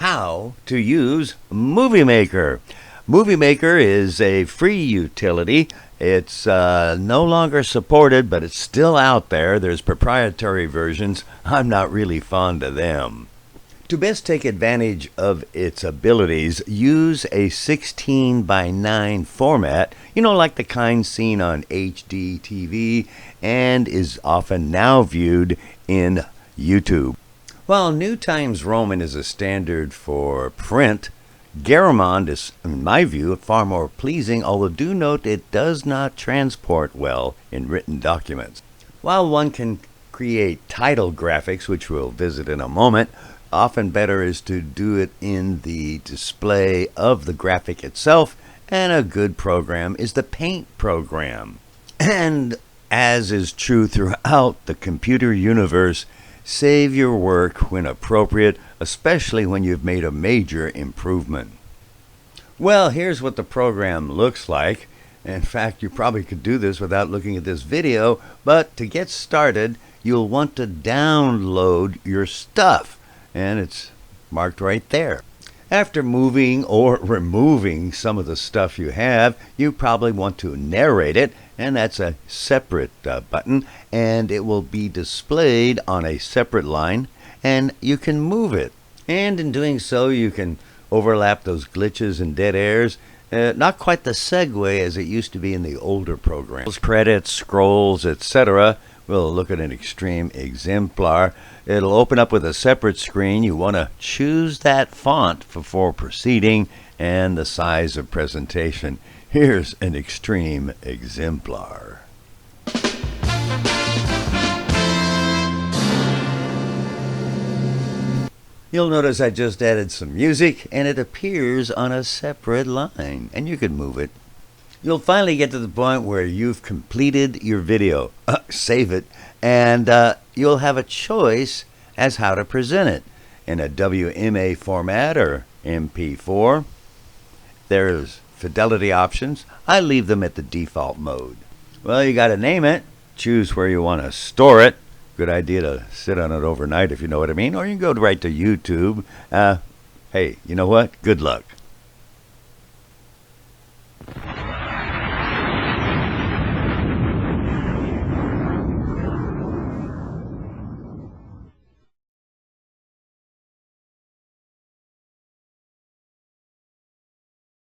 how to use MovieMaker. MovieMaker is a free utility. It's no longer supported, but it's still out there. There's proprietary versions. I'm not really fond of them. To best take advantage of its abilities, use a 16 by 9 format, like the kind seen on HD TV and is often now viewed in YouTube. While New Times Roman is a standard for print, Garamond is, in my view, far more pleasing, although do note it does not transport well in written documents. While one can create title graphics, which we'll visit in a moment, often better is to do it in the display of the graphic itself, and a good program is the Paint program. And as is true throughout the computer universe, save your work when appropriate, especially when you've made a major improvement. Well, here's what the program looks like. In fact, you probably could do this without looking at this video, but to get started, you'll want to download your stuff, and it's marked right there. After moving or removing some of the stuff you have, you probably want to narrate it, and that's a separate button, and it will be displayed on a separate line, and you can move it. And in doing so, you can overlap those glitches and dead airs. Not quite the segue as it used to be in the older programs. Credits, scrolls, etc. We'll look at an extreme exemplar. It'll open up with a separate screen. You want to choose that font before proceeding and the size of presentation. Here's an extreme exemplar. You'll notice I just added some music and it appears on a separate line, and you can move it. You'll finally get to the point where you've completed your video. Save it, and you'll have a choice as how to present it in a WMA format or MP4. There's fidelity options. I leave them at the default mode. Well, you got to name it, choose where you want to store it. Good idea to sit on it overnight if you know what I mean, or you can go right to YouTube. Hey, you know what? Good luck.